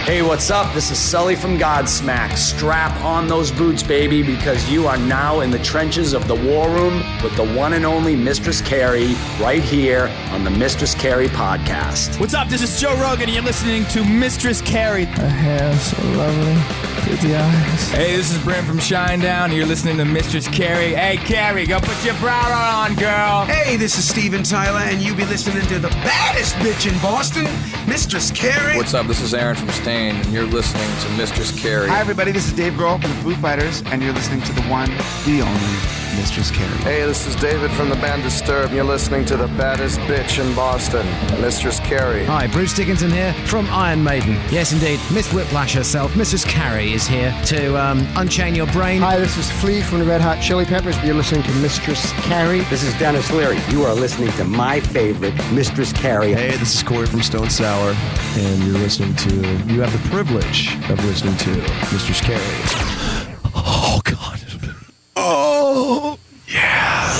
Hey, what's up? This is Sully from Godsmack. Strap on those boots, baby, because you are now in the trenches of the war room with the one and only Mistress Carrie right here on the Mistress Carrie podcast. What's up? This is Joe Rogan, and you're listening to Mistress Carrie. Her hair so lovely, pretty eyes. Hey, this is Brent from Shinedown, and you're listening to Mistress Carrie. Hey, Carrie, go put your bra on, girl. Hey, this is Steven Tyler, and you be listening to the baddest bitch in Boston, Mistress Carrie. What's up? This is Aaron from Stain, and you're listening to Mistress Carrie. Hi, everybody. This is Dave Grohl from the Foo Fighters, and you're listening to the one, the only Mistress Carrie. Hey, this is David from the band Disturbed, and you're listening to the baddest bitch in Boston, Mistress Carrie. Hi, Bruce Dickinson here from Iron Maiden. Yes, indeed, Miss Whiplash herself, Mistress Carrie, is here to unchain your brain. Hi, this is Flea from the Red Hot Chili Peppers. You're listening to Mistress Carrie. This is Dennis Leary. You are listening to my favorite, Mistress Carrie. Hey, this is Corey from Stone Sour, and you have the privilege of listening to Mistress Carrie. Oh, God. Oh, yeah.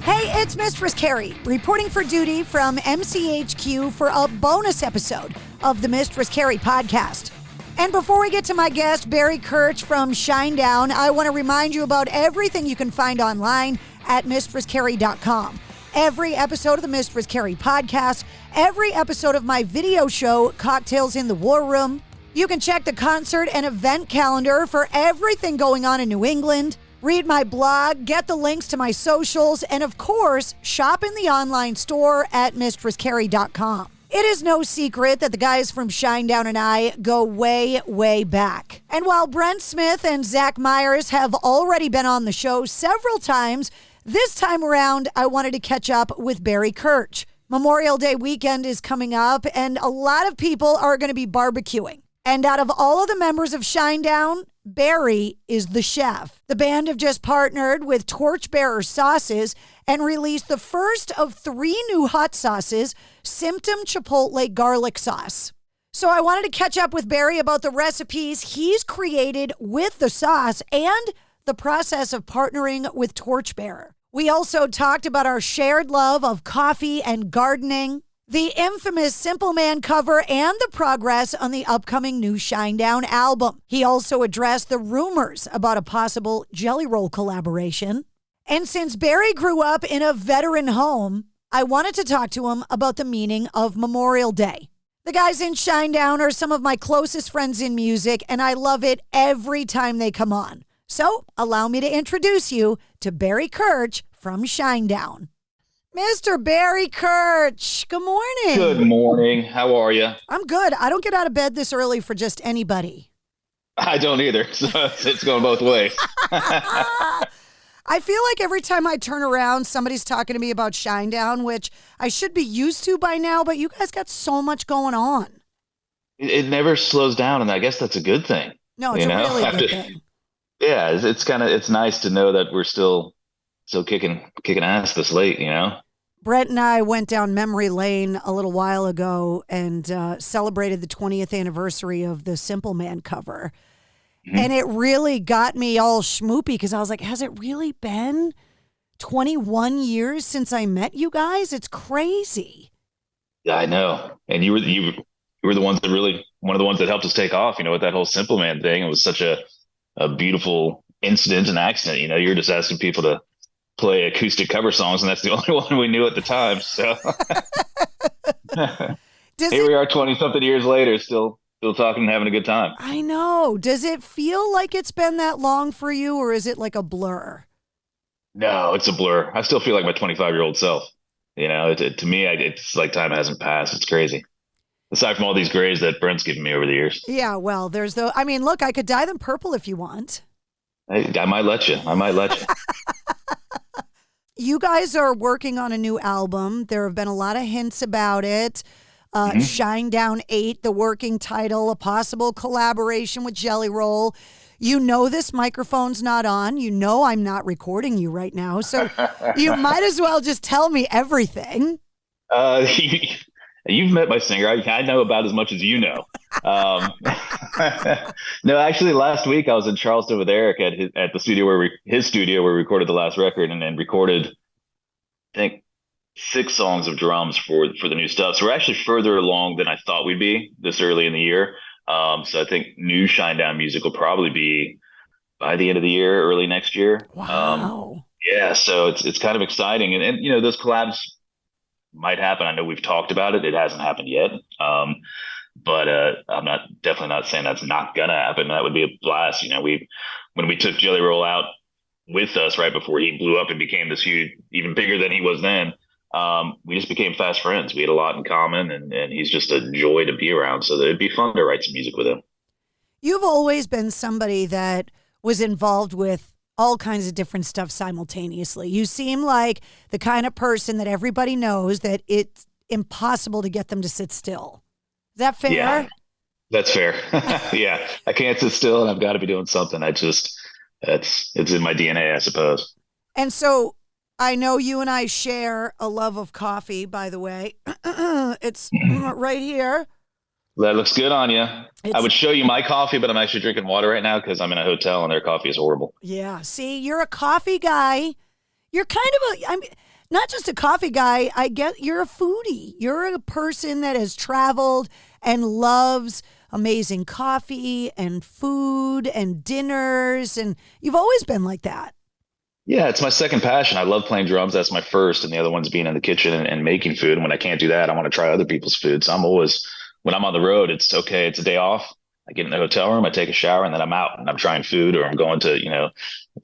Hey, it's Mistress Carrie, reporting for duty from MCHQ for a bonus episode of the Mistress Carrie podcast. And before we get to my guest, Barry Kerch from Shinedown, I want to remind you about everything you can find online at mistresscarrie.com. Every episode of the Mistress Carrie podcast, every episode of my video show, Cocktails in the War Room. You can check the concert and event calendar for everything going on in New England, read my blog, get the links to my socials, and of course, shop in the online store at mistresscarrie.com. It is no secret that the guys from Shinedown and I go way, way back. And while Brent Smith and Zach Myers have already been on the show several times, this time around, I wanted to catch up with Barry Kerch. Memorial Day weekend is coming up, and a lot of people are going to be barbecuing. And out of all of the members of Shinedown, Barry is the chef. The band have just partnered with Torchbearer Sauces and released the first of 3 new hot sauces, Symptom Chipotle Garlic Sauce. So I wanted to catch up with Barry about the recipes he's created with the sauce and the process of partnering with Torchbearer. We also talked about our shared love of coffee and gardening, the infamous Simple Man cover, and the progress on the upcoming new Shinedown album. He also addressed the rumors about a possible Jelly Roll collaboration. And since Barry grew up in a veteran home, I wanted to talk to him about the meaning of Memorial Day. The guys in Shinedown are some of my closest friends in music, and I love it every time they come on. So allow me to introduce you to Barry Kerch from Shinedown. Mr. Barry Kerch, good morning. Good morning. How are you? I'm good. I don't get out of bed this early for just anybody. I don't either. So it's going both ways. I feel like every time I turn around, somebody's talking to me about Shinedown, which I should be used to by now, but you guys got so much going on. It never slows down, and I guess that's a good thing. No, it's a really good thing. Yeah, it's nice to know that we're still kicking ass this late, you know? Brett and I went down memory lane a little while ago and celebrated the 20th anniversary of the Simple Man cover. Mm-hmm. And it really got me all schmoopy because I was like, has it really been 21 years since I met you guys? It's crazy. Yeah, I know. And you were the ones that really, one of the ones that helped us take off, you know, with that whole Simple Man thing. It was such a beautiful incident and accident. You know, you're just asking people to play acoustic cover songs, and that's the only one we knew at the time. So here we are 20-something years later, still talking and having a good time. I know. Does it feel like it's been that long for you, or is it like a blur? No, it's a blur. I still feel like my 25-year-old self. You know, to me, it's like time hasn't passed. It's crazy. Aside from all these grays that Brent's given me over the years. Yeah, well, look, I could dye them purple if you want. I might let you. You guys are working on a new album. There have been a lot of hints about it. Shinedown 8, the working title, a possible collaboration with Jelly Roll. You know this microphone's not on. You know I'm not recording you right now. So you might as well just tell me everything. You've met my singer. I know about as much as you know. No, actually, last week I was in Charleston with Eric at the studio his studio where we recorded the last record, and then recorded, I think, 6 songs of drums for the new stuff. So we're actually further along than I thought we'd be this early in the year. So I think new Shinedown music will probably be by the end of the year, early next year. Wow. Yeah, so it's kind of exciting, and you know, those collabs might happen. I know we've talked about it. It hasn't happened yet. But I'm definitely not saying that's not gonna happen. That would be a blast. You know, when we took Jelly Roll out with us right before he blew up and became this huge, even bigger than he was then, we just became fast friends. We had a lot in common, and he's just a joy to be around. So it'd be fun to write some music with him. You've always been somebody that was involved with all kinds of different stuff simultaneously. You seem like the kind of person that everybody knows that it's impossible to get them to sit still. Is that fair? Yeah, that's fair. Yeah, I can't sit still, and I've got to be doing something. It's in my DNA, I suppose. And so I know you and I share a love of coffee, by the way. It's right here. That looks good on you. I would show you my coffee, but I'm actually drinking water right now because I'm in a hotel and their coffee is horrible. Yeah. See, you're a coffee guy. You're kind of I'm not just a coffee guy. I get you're a foodie. You're a person that has traveled and loves amazing coffee and food and dinners. And you've always been like that. Yeah, it's my second passion. I love playing drums. That's my first. And the other one's being in the kitchen and making food. And when I can't do that, I want to try other people's food. So I'm always, when I'm on the road, it's okay. It's a day off. I get in the hotel room, I take a shower, and then I'm out and I'm trying food, or I'm going to, you know,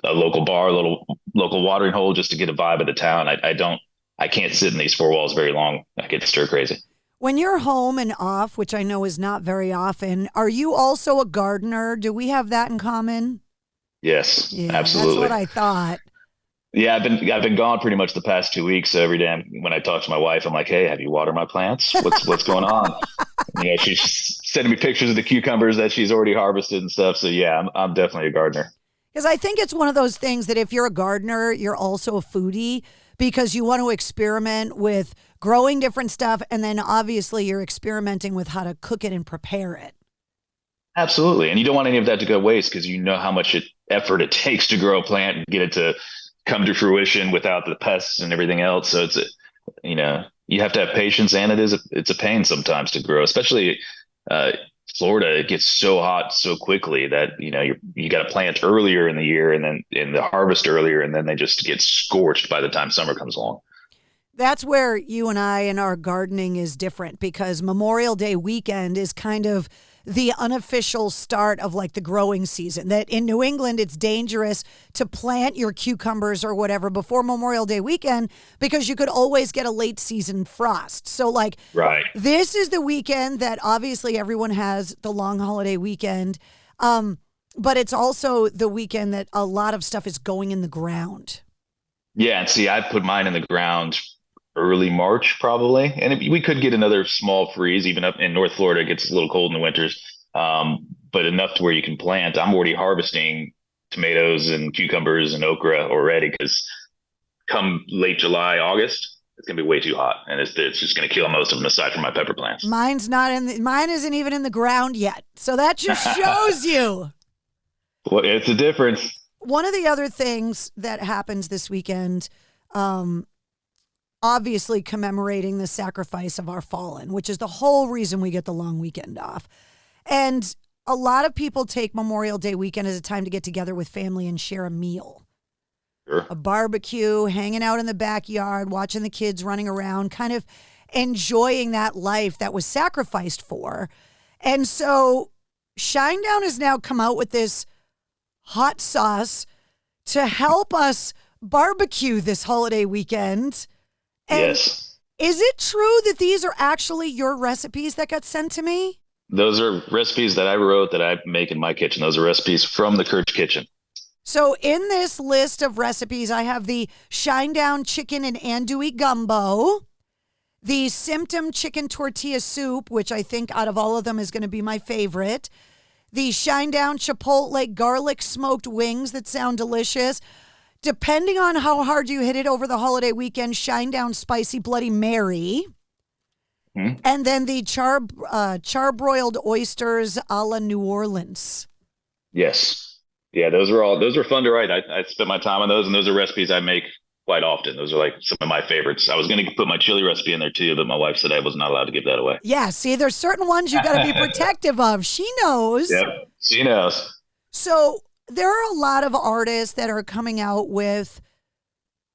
a local bar, a little local watering hole just to get a vibe of the town. I can't sit in these 4 walls very long. I get stir crazy. When you're home and off, which I know is not very often, are you also a gardener? Do we have that in common? Yes, yeah, absolutely. That's what I thought. Yeah, I've been gone pretty much the past 2 weeks. So every day when I talk to my wife, I'm like, "Hey, have you watered my plants? What's going on?" You know, she's sending me pictures of the cucumbers that she's already harvested and stuff. So yeah, I'm definitely a gardener. Because I think it's one of those things that if you're a gardener, you're also a foodie because you want to experiment with growing different stuff, and then obviously you're experimenting with how to cook it and prepare it. Absolutely, and you don't want any of that to go waste because you know how much effort it takes to grow a plant and get it to come to fruition without the pests and everything else. So you know, you have to have patience, and it's a pain sometimes to grow, especially Florida. It gets so hot so quickly that, you know, you got to plant earlier in the year and then in the harvest earlier, and then they just get scorched by the time summer comes along. That's where you and I and our gardening is different, because Memorial Day weekend is kind of the unofficial start of like the growing season. That in New England, it's dangerous to plant your cucumbers or whatever before Memorial Day weekend because you could always get a late season frost. So like, right. This is the weekend that obviously everyone has the long holiday weekend. But it's also the weekend that a lot of stuff is going in the ground. Yeah. And see, I put mine in the ground early March probably, and we could get another small freeze. Even up in North Florida, it gets a little cold in the winters, but enough to where you can plant. I'm already harvesting tomatoes and cucumbers and okra already, because come late July, August, it's gonna be way too hot, and it's just gonna kill most of them aside from my pepper plants. Mine isn't even in the ground yet, so that just shows you. Well, it's a difference. One of the other things that happens this weekend, obviously commemorating the sacrifice of our fallen, which is the whole reason we get the long weekend off. And a lot of people take Memorial Day weekend as a time to get together with family and share a meal. Sure. A barbecue, hanging out in the backyard, watching the kids running around, kind of enjoying that life that was sacrificed for. And so Shinedown has now come out with this hot sauce to help us barbecue this holiday weekend. And yes. Is it true that these are actually your recipes that got sent to me? Those are recipes that I wrote that I make in my kitchen. Those are recipes from the Kerch kitchen. So in this list of recipes, I have the Shinedown chicken and andouille gumbo, the Symptom chicken tortilla soup, which I think out of all of them is going to be my favorite, the Shinedown chipotle garlic smoked wings that sound delicious. Depending on how hard you hit it over the holiday weekend, Shinedown Spicy Bloody Mary. Mm-hmm. And then the charbroiled oysters a la New Orleans. Yes. Yeah, those are fun to write. I spent my time on those, and those are recipes I make quite often. Those are like some of my favorites. I was going to put my chili recipe in there too, but my wife said I was not allowed to give that away. Yeah, see, there's certain ones you got to be protective of. She knows. Yep, she knows. So there are a lot of artists that are coming out with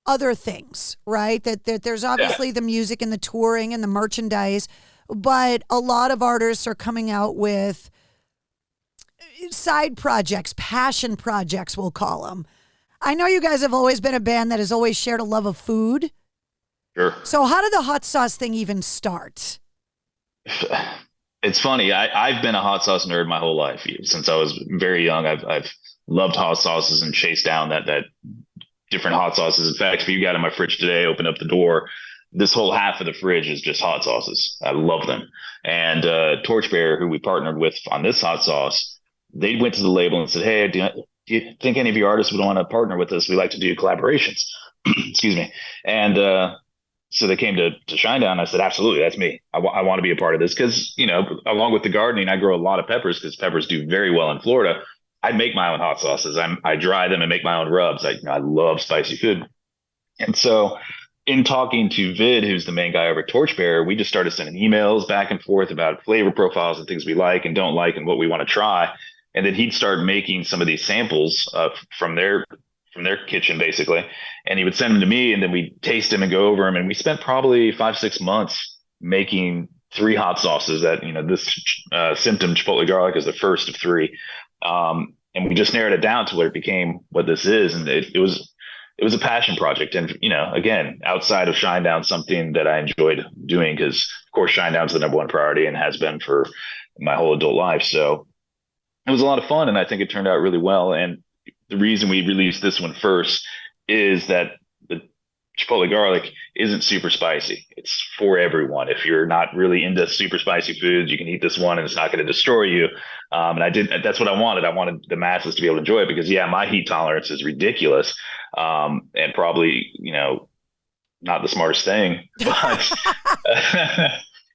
other things, right? That there's obviously the music and the touring and the merchandise, but a lot of artists are coming out with side projects, passion projects, we'll call them. I know you guys have always been a band that has always shared a love of food. Sure. So how did the hot sauce thing even start? It's funny. I've been a hot sauce nerd my whole life. Since I was very young, I've loved hot sauces and chased down that different hot sauces. In fact, if you got in my fridge today, open up the door, this whole half of the fridge is just hot sauces. I love them. And Torchbearer, who we partnered with on this hot sauce, they went to the label and said, hey, do you think any of your artists would want to partner with us? We like to do collaborations. Excuse me. And so they came to Shinedown. I said, absolutely, that's me. I want to be a part of this because, along with the gardening, I grow a lot of peppers because peppers do very well in Florida. I make my own hot sauces. I dry them and make my own rubs. I love spicy food. And so in talking to Vid, who's the main guy over at Torchbearer, we just started sending emails back and forth about flavor profiles and things we like and don't like and what we want to try. And then he'd start making some of these samples from their kitchen, basically. And he would send them to me, and then we'd taste them and go over them. And we spent probably 5-6 months making 3 hot sauces that, this Symptom Chipotle Garlic is the first of 3. And we just narrowed it down to what it became, what this is. And it was a passion project. And, again, outside of Shinedown, something that I enjoyed doing because, of course, Shinedown's the number one priority and has been for my whole adult life. So it was a lot of fun, and I think it turned out really well. And the reason we released this one first is that the Chipotle Garlic isn't super spicy. It's for everyone. If you're not really into super spicy foods, you can eat this one and it's not going to destroy you. And that's what I wanted. I wanted the masses to be able to enjoy it because, my heat tolerance is ridiculous. And probably, not the smartest thing, but,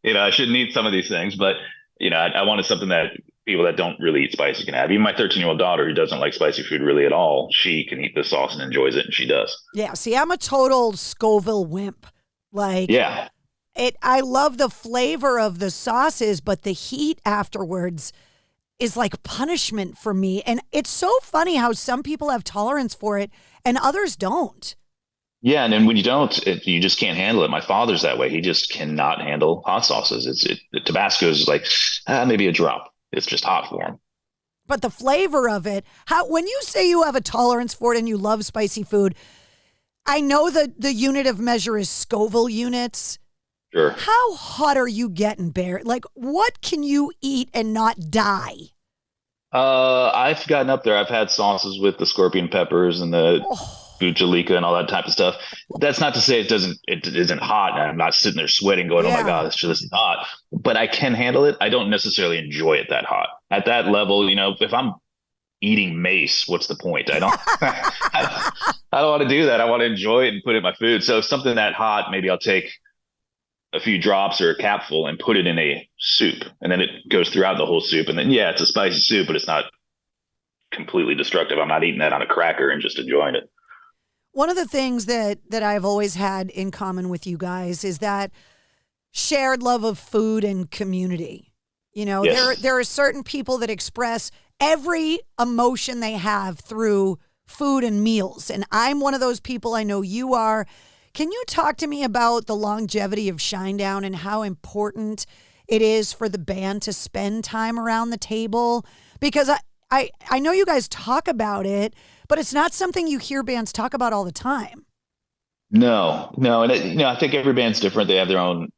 I shouldn't eat some of these things, but, I wanted something that people that don't really eat spicy can have. Even my 13-year-old daughter, who doesn't like spicy food really at all, she can eat the sauce and enjoys it, and she does. Yeah, see, I'm a total Scoville wimp. I love the flavor of the sauces, but the heat afterwards is like punishment for me. And it's so funny how some people have tolerance for it and others don't. Yeah, and then when you don't, you just can't handle it. My father's that way. He just cannot handle hot sauces. The Tabasco is like maybe a drop. It's just hot for him. But the flavor of it, when you say you have a tolerance for it and you love spicy food, I know that the unit of measure is Scoville units. Sure. How hot are you getting, Barry? Like, what can you eat and not die? I've gotten up there. I've had sauces with the scorpion peppers and the Bujalika and all that type of stuff. That's not to say it isn't hot, and I'm not sitting there sweating going, oh my God, this is hot. But I can handle it. I don't necessarily enjoy it that hot. At that level, if I'm eating mace, what's the point? I don't want to do that. I want to enjoy it and put it in my food. So if something that hot, maybe I'll take a few drops or a capful and put it in a soup, and then it goes throughout the whole soup. And then, it's a spicy soup, but it's not completely destructive. I'm not eating that on a cracker and just enjoying it. One of the things that I've always had in common with you guys is that shared love of food and community. There are certain people that express every emotion they have through food and meals. And I'm one of those people. I know you are. Can you talk to me about the longevity of Shinedown and how important it is for the band to spend time around the table? Because I know you guys talk about it, but it's not something you hear bands talk about all the time. No. And I think every band's different. They have their own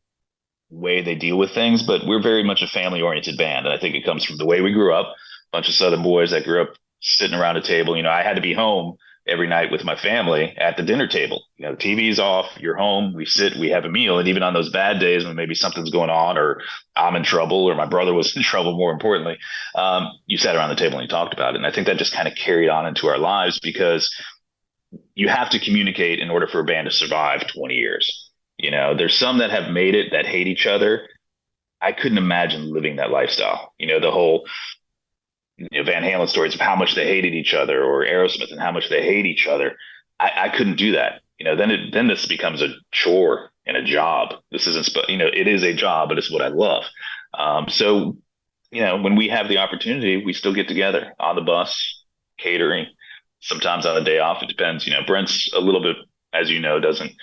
way they deal with things, but we're very much a family-oriented band. And I think it comes from the way we grew up. A bunch of Southern boys that grew up sitting around a table. I had to be home every night with my family at the dinner table. The TV's off, you're home, we sit, we have a meal. And even on those bad days when maybe something's going on or I'm in trouble or my brother was in trouble, more importantly, you sat around the table and you talked about it. And I think that just kind of carried on into our lives because you have to communicate in order for a band to survive 20 years. There's some that have made it that hate each other. I couldn't imagine living that lifestyle. The whole Van Halen stories of how much they hated each other, or Aerosmith and how much they hate each other. I couldn't do that. then this becomes a chore and a job. This isn't, it is a job, but it's what I love. So, when we have the opportunity, we still get together on the bus, catering, sometimes on a day off. It depends. Brent's a little bit, as you know, doesn't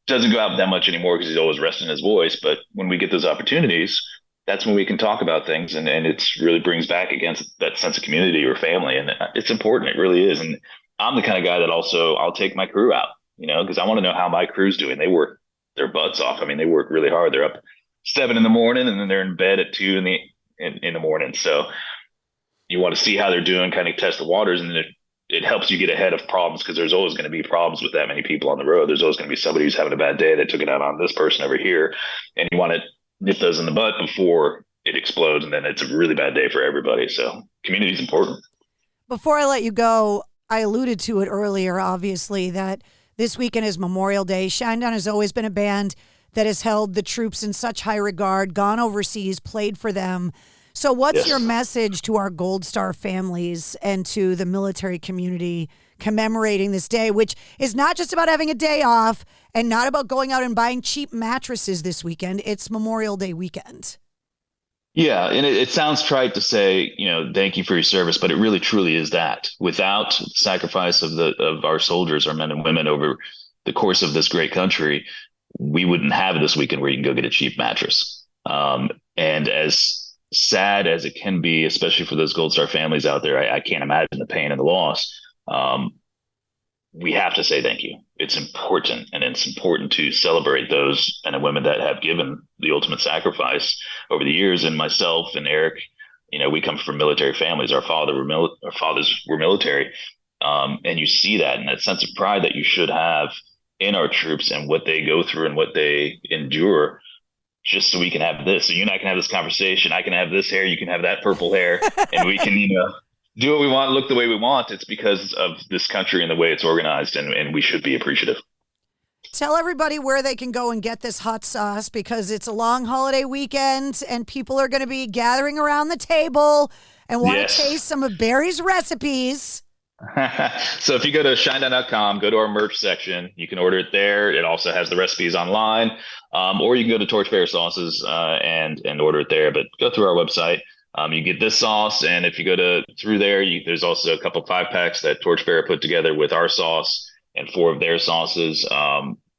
go out that much anymore because he's always resting his voice. But when we get those opportunities, that's when we can talk about things, and it really brings back against that sense of community or family. And it's important. It really is. And I'm the kind of guy that also I'll take my crew out, because I want to know how my crew's doing. They work their butts off. I mean, they work really hard. They're up 7 a.m. and then they're in bed at 2 in the morning. So you want to see how they're doing, kind of test the waters, and it helps you get ahead of problems, because there's always going to be problems with that many people on the road. There's always going to be somebody who's having a bad day that took it out on this person over here, and you want to nip those in the butt before it explodes, and then it's a really bad day for everybody. So community is important. Before I let you go, I alluded to it earlier, obviously, that this weekend is Memorial Day. Shinedown has always been a band that has held the troops in such high regard, gone overseas, played for them. So what's your message to our Gold Star families and to the military community commemorating this day, which is not just about having a day off and not about going out and buying cheap mattresses this weekend? It's Memorial Day weekend. Yeah, and it sounds trite to say, thank you for your service, but it really truly is that. Without the sacrifice of our soldiers, our men and women over the course of this great country, we wouldn't have this weekend where you can go get a cheap mattress. And as sad as it can be, especially for those Gold Star families out there, I can't imagine the pain and the loss. We have to say thank you. It's important, and it's important to celebrate those men and women that have given the ultimate sacrifice over the years. And myself and Eric, we come from military families. Our fathers were military, and you see that, and that sense of pride that you should have in our troops and what they go through and what they endure, just so we can have this. So you and I can have this conversation. I can have this hair. You can have that purple hair, and we can, do what we want, look the way we want. It's because of this country and the way it's organized, and we should be appreciative. Tell everybody where they can go and get this hot sauce, because it's a long holiday weekend and people are going to be gathering around the table and want to taste some of Barry's recipes. So if you go to shinedown.com, go to our merch section, you can order it there. It also has the recipes online, or you can go to Torchbearer Sauces and order it there. But go through our website. You get this sauce, and if you go through there, there's also a couple 5-packs that Torchbearer put together with our sauce and 4 of their sauces.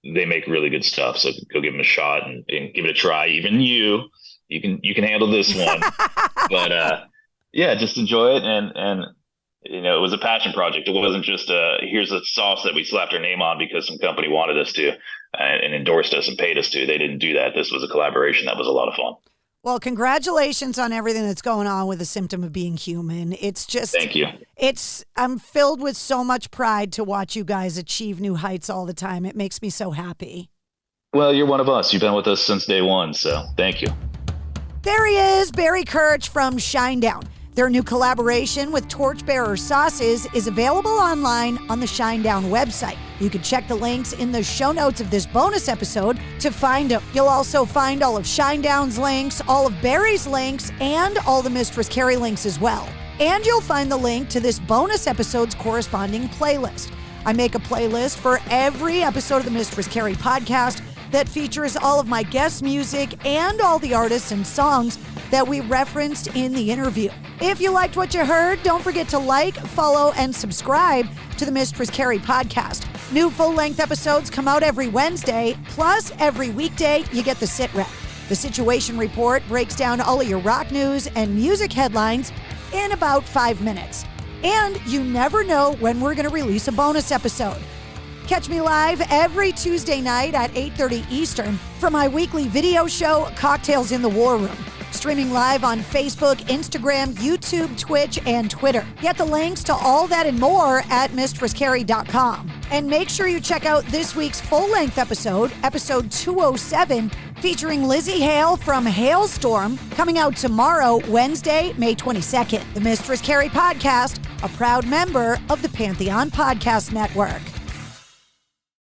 They make really good stuff, so go give them a shot and give it a try. Even you can handle this one. But just enjoy it, and it was a passion project. It wasn't just here's a sauce that we slapped our name on because some company wanted us to and endorsed us and paid us to. They didn't do that. This was a collaboration that was a lot of fun. Well, congratulations on everything that's going on with the Symptom of Being Human. It's just, thank you. I'm filled with so much pride to watch you guys achieve new heights all the time. It makes me so happy. Well, you're one of us. You've been with us since day one, so thank you. There he is, Barry Kerch from Shinedown. Their new collaboration with Torchbearer Sauces is available online on the Shinedown website. You can check the links in the show notes of this bonus episode to find them. You'll also find all of Shinedown's links, all of Barry's links, and all the Mistress Carrie links as well. And you'll find the link to this bonus episode's corresponding playlist. I make a playlist for every episode of the Mistress Carrie podcast that features all of my guest music and all the artists and songs that we referenced in the interview. If you liked what you heard, don't forget to like, follow, and subscribe to the Mistress Carrie podcast. New full-length episodes come out every Wednesday, plus every weekday you get the Sit Rep. The Situation Report breaks down all of your rock news and music headlines in about 5 minutes. And you never know when we're going to release a bonus episode. Catch me live every Tuesday night at 8:30 Eastern for my weekly video show, Cocktails in the War Room. Streaming live on Facebook, Instagram, YouTube, Twitch, and Twitter. Get the links to all that and more at mistresscarrie.com. And make sure you check out this week's full-length episode, episode 207, featuring Lizzie Hale from Hailstorm, coming out tomorrow, Wednesday, May 22nd. The Mistress Carrie podcast, a proud member of the Pantheon Podcast Network.